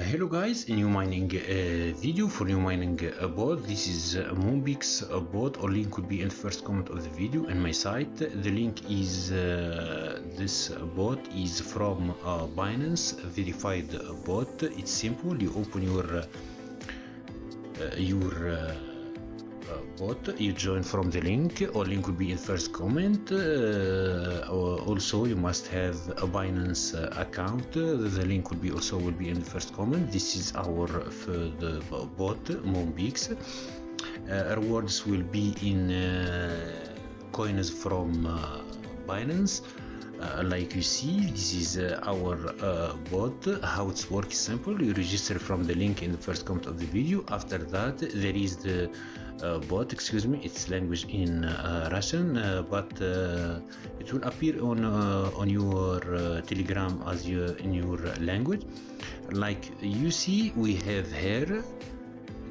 Hello guys, a new mining video for new mining bot. This is Moonbex bot, or link will be in the first comment of the video and my site. The link is this bot is from Binance verified bot. It's simple. You open your bot, you join from the link, or link will be in first comment. Also you must have a Binance account. The link will be in the first comment. This is our the bot Moonbex. Rewards will be in coins from Binance. Like you see, this is our bot. How it's works simple. You register from the link in the first comment of the video. After that, there is the bot, excuse me, it's language in Russian, but it will appear on your Telegram as in your language. Like you see, we have here,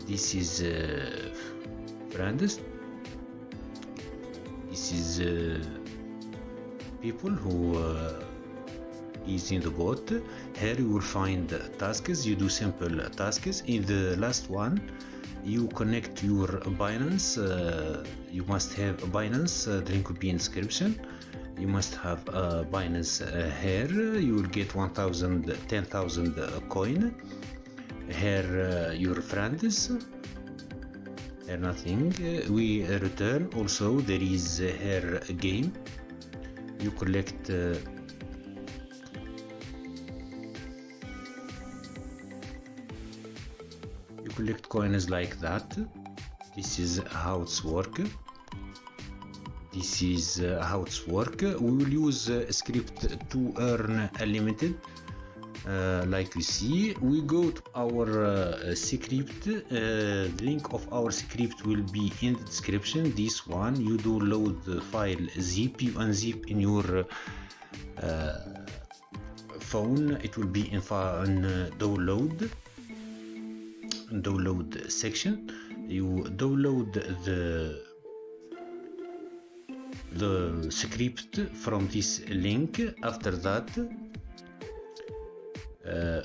this is friends, this is people who is in the bot. Here you will find tasks. You do simple tasks. In the last one, you connect your Binance. You must have a Binance. The link will be in description. You must have a Binance here. You will get 10,000 coin. Here your friends. Here nothing. We return. Also there is here a game. You collect coins like that. This is how it's work. This is how it's work. We will use a script to earn unlimited. Like you see, we go to our script. The link of our script will be in the description. This one, you download the file zip, you unzip in your phone. It will be in download section. You download the script from this link. After that,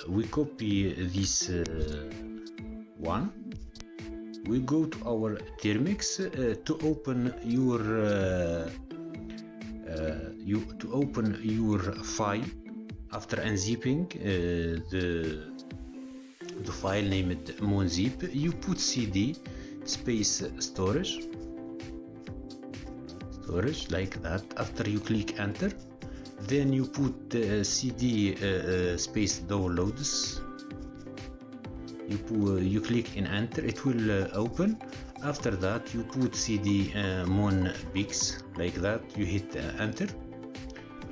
we copy this one. We go to our Termux to open your file. After unzipping the file named Moonzip, you put cd space storage like that. After you click enter, then you put cd space downloads. You click in enter, it will open. After that, you put cd Moonbex like that. You hit enter.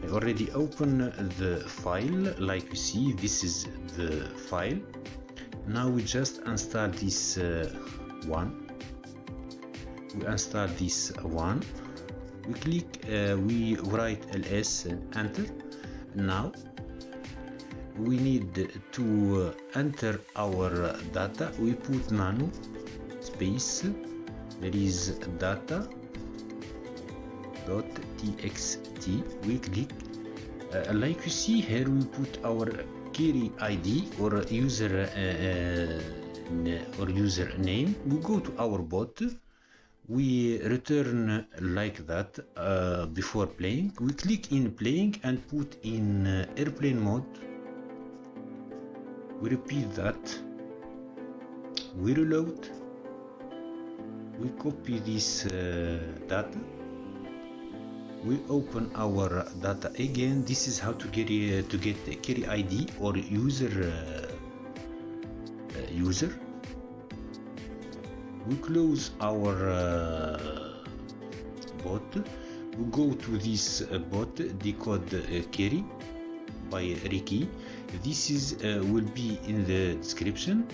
I already open the file. Like you see, this is the file. Now we just install this one. We install this one. We click, we write ls, enter. Now we need to enter our data. We put nano space, there is data .txt. We click, like you see here, we put our query ID or username. We go to our bot. We return like that. Before playing, we click in playing and put in airplane mode. We repeat that. We reload. We copy this data. We open our data again. This is how to get carry ID or user. We close our bot. We go to this bot, decode carry by Ricky. This is will be in the description.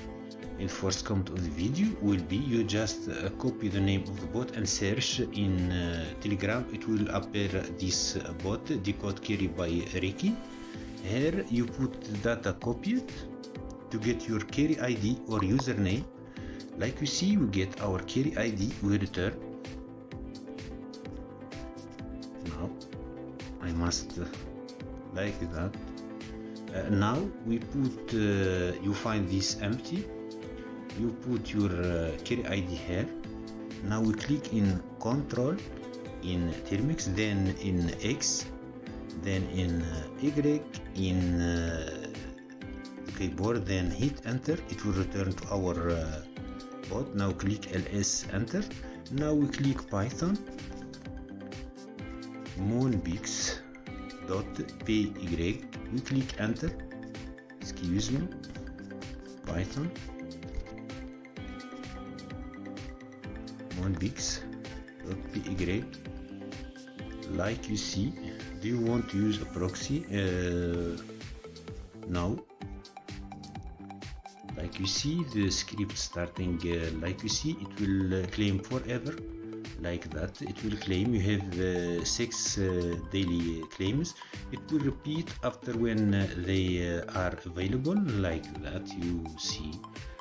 In first comment of the video will be, you just copy the name of the bot and search in Telegram. It will appear this bot, decode carry by Ricky. Here you put the data copied to get your carry ID or username. Like you see, we get our carry ID. We return. Now I must like that. Now we put you find this empty, you put your carry ID here. Now we click in control in Termux, then in X, then in Y in the keyboard, then hit enter. It will return to our bot. Now click ls, enter. Now we click Python moonpix.py, we click enter. Excuse me, Python moonpix.py. Like you see, do you want to use a proxy? No. Like you see the script starting, like you see it will claim forever, like that. It will claim. You have 6 daily claims. It will repeat after when they are available, like that. You see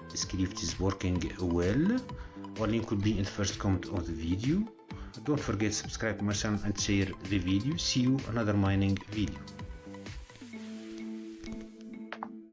the script is working well. Our link will be in the first comment of the video. Don't forget to subscribe to my channel and share the video. See you another mining video.